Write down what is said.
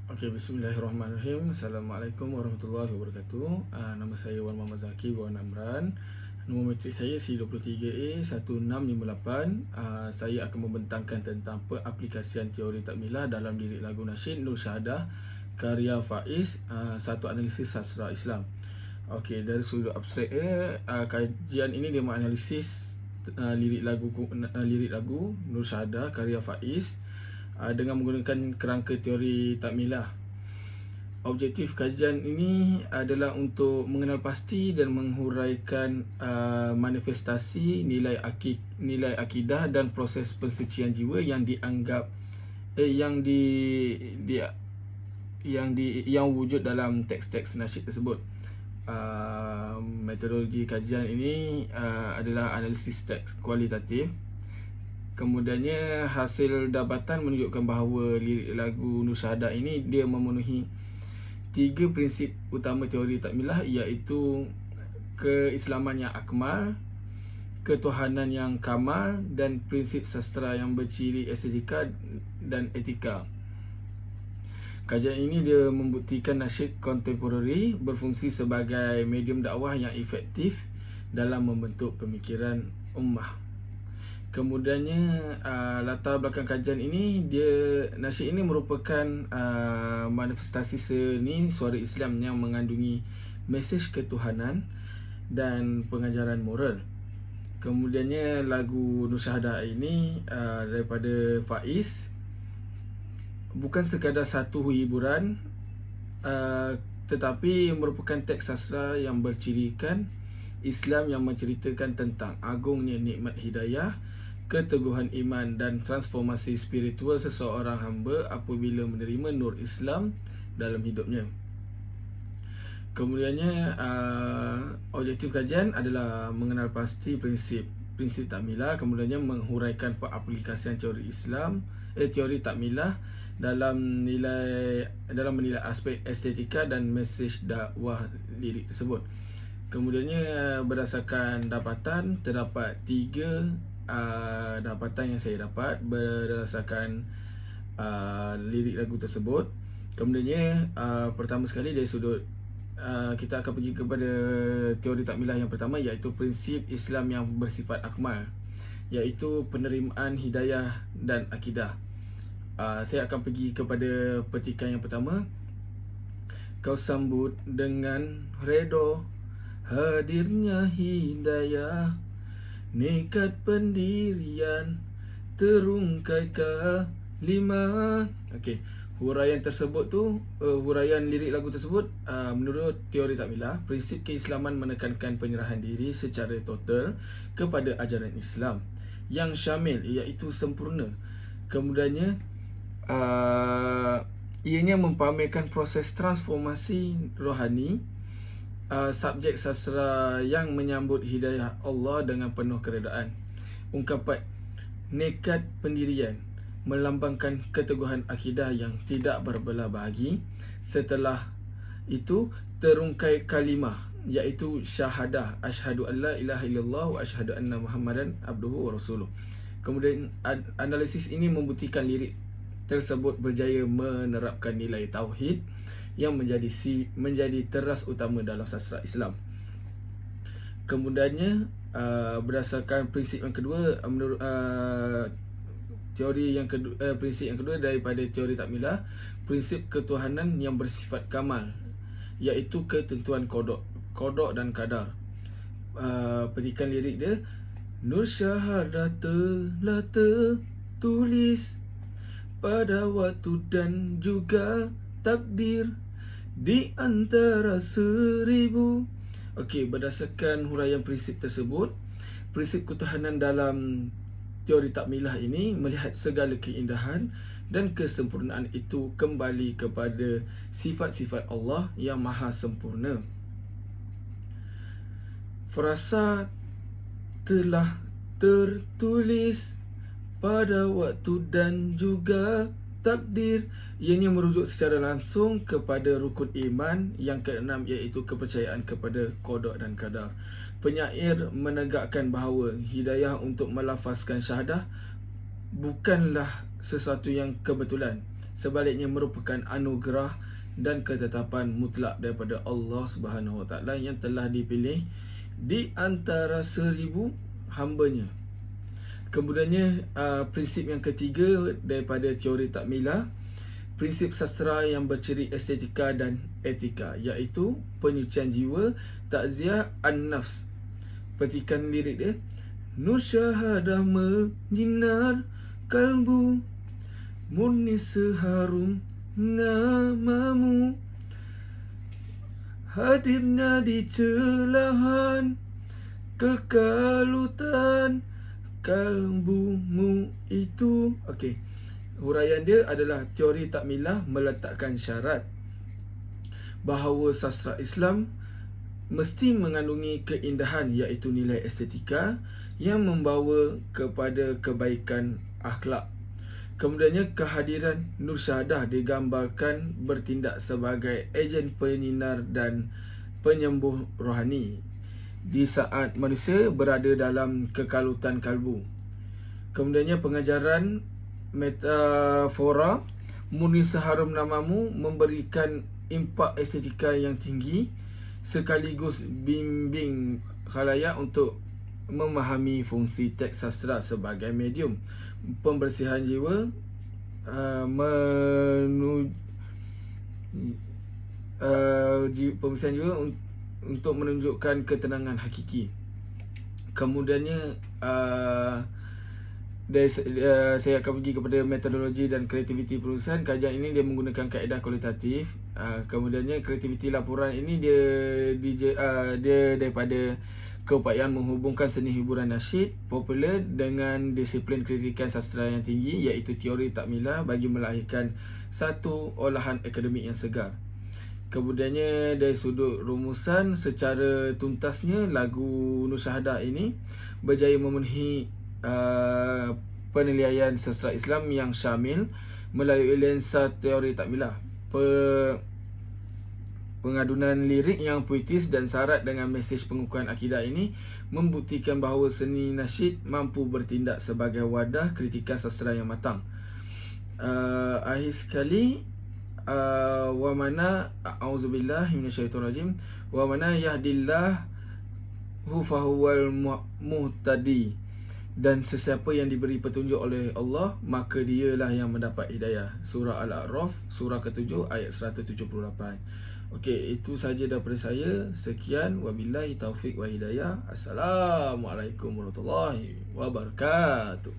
Okey, bismillahirrahmanirrahim. Assalamualaikum warahmatullahi wabarakatuh. Nama saya Wan Muhammad Zaki Wan Amran. Nombor matrik saya C23A1658. Saya akan membentangkan tentang aplikasian teori takmilah dalam lirik lagu nasyid Nur Syahadah karya Faiz, satu analisis sastra Islam. Okey, dari sudut abstrak kajian ini dia menganalisis lirik lagu Nur Syahadah karya Faiz dengan menggunakan kerangka teori takmilah. Objektif kajian ini adalah untuk mengenal pasti dan menghuraikan manifestasi nilai akidah dan proses pensucian jiwa yang dianggap yang wujud dalam teks-teks nasyid tersebut. Metodologi kajian ini adalah analisis teks kualitatif. Kemudiannya hasil dapatan menunjukkan bahawa lirik lagu Nur Syahadah ini dia memenuhi 3 prinsip utama teori takmilah, iaitu keislaman yang akmal, ketuhanan yang kamal dan prinsip sastra yang berciri estetika dan etika. Kajian ini dia membuktikan nasyid kontemporari berfungsi sebagai medium dakwah yang efektif dalam membentuk pemikiran ummah. Kemudiannya latar belakang kajian ini, nasyid ini merupakan manifestasi seni suara Islam yang mengandungi mesej ketuhanan dan pengajaran moral. Kemudiannya lagu Nur Syahadah ini daripada Faiz bukan sekadar satu hiburan, tetapi merupakan teks sastra yang bercirikan Islam yang menceritakan tentang agungnya nikmat hidayah, keteguhan iman dan transformasi spiritual seseorang hamba apabila menerima nur Islam dalam hidupnya. Kemudiannya objektif kajian adalah mengenal pasti prinsip takmilah, kemudiannya menghuraikan aplikasian teori takmilah dalam menilai aspek estetika dan mesej dakwah lirik tersebut. Kemudiannya berdasarkan dapatan, terdapat 3 dapatan yang saya dapat berdasarkan lirik lagu tersebut. Kemudiannya pertama sekali dari sudut kita akan pergi kepada teori takmilah yang pertama, iaitu prinsip Islam yang bersifat akmal, iaitu penerimaan hidayah dan akidah. Saya akan pergi kepada petikan yang pertama. Kau sambut dengan redha hadirnya hidayah, nekat pendirian terungkai kalimat. Okey, huraian tersebut tu huraian lirik lagu tersebut menurut teori takmilah, prinsip keislaman menekankan penyerahan diri secara total kepada ajaran Islam yang syamil, iaitu sempurna. Kemudiannya ianya mempamerkan proses transformasi rohani. Subjek sastra yang menyambut hidayah Allah dengan penuh keredaan. Ungkapan nekat pendirian melambangkan keteguhan akidah yang tidak berbelah bahagi. Setelah itu terungkai kalimah, iaitu syahadah, asyhadu an la ilaha illallah wa asyhadu anna muhammadan abduhu wa rasuluh. Kemudian analisis ini membuktikan lirik tersebut berjaya menerapkan nilai tauhid yang menjadi teras utama dalam sastra Islam. Kemudiannya berdasarkan prinsip yang kedua, menurut prinsip yang kedua daripada teori takmilah, prinsip ketuhanan yang bersifat kamal, iaitu ketentuan qada dan qadar. Petikan lirik dia, Nur Syahadah telah tertulis pada waktu dan juga takdir di antara 1000. Okey, berdasarkan huraian prinsip tersebut, prinsip ketuhanan dalam teori takmilah ini melihat segala keindahan dan kesempurnaan itu kembali kepada sifat-sifat Allah yang maha sempurna. Frasa telah tertulis pada waktu dan juga takdir, ianya merujuk secara langsung kepada rukun iman yang keenam, iaitu kepercayaan kepada qada dan qadar. Penyair menegakkan bahawa hidayah untuk melafazkan syahadah bukanlah sesuatu yang kebetulan, sebaliknya merupakan anugerah dan ketetapan mutlak daripada Allah Subhanahu Wa Taala yang telah dipilih di antara 1000 hamba-Nya. Kemudiannya prinsip yang ketiga daripada teori takmilah, prinsip sastra yang berciri estetika dan etika, iaitu penyucian jiwa, takziah an-nafs. Petikan lirik dia. Nur syahadah menyinar kalbu, murni seharum namamu, hadirnya di celahan kekalutan kalbumu itu. Okey, huraian dia adalah teori takmilah meletakkan syarat bahawa sastra Islam mesti mengandungi keindahan, iaitu nilai estetika yang membawa kepada kebaikan akhlak. Kemudiannya kehadiran Nur Syahadah digambarkan bertindak sebagai ejen penyinar dan penyembuh rohani di saat manusia berada dalam kekalutan kalbu. Kemudiannya pengajaran metafora murni seharum namamu memberikan impak estetika yang tinggi sekaligus bimbing khalayak untuk memahami fungsi teks sastra sebagai medium pembersihan jiwa, pembersihan jiwa untuk menunjukkan ketenangan hakiki. Kemudiannya saya akan pergi kepada metodologi dan kreativiti penulisan. Kajian ini dia menggunakan kaedah kualitatif. Kemudiannya kreativiti laporan ini dia daripada keupayaan menghubungkan seni hiburan nasyid popular dengan disiplin kritikan sastra yang tinggi, iaitu teori takmilah, bagi melahirkan satu olahan akademik yang segar. Kemudiannya dari sudut rumusan, secara tuntasnya lagu Nur Syahadah ini berjaya memenuhi penilaian sastra Islam yang syamil melalui lensa teori takmilah, pengadunan lirik yang puitis dan syarat dengan mesej pengukuhan akidah ini membuktikan bahawa seni nasyid mampu bertindak sebagai wadah kritikan sastra yang matang. Akhir sekali, wa mana a'udzubillahi minasyaitonirrajim, wa mana yahdillahu fahuwal muhtadi, dan sesiapa yang diberi petunjuk oleh Allah maka dialah yang mendapat hidayah. Surah Al-A'raf, surah ke-7 ayat 178. Okey, itu sahaja daripada saya. Sekian, wabillahi taufik wa hidayah. Assalamualaikum warahmatullahi wabarakatuh.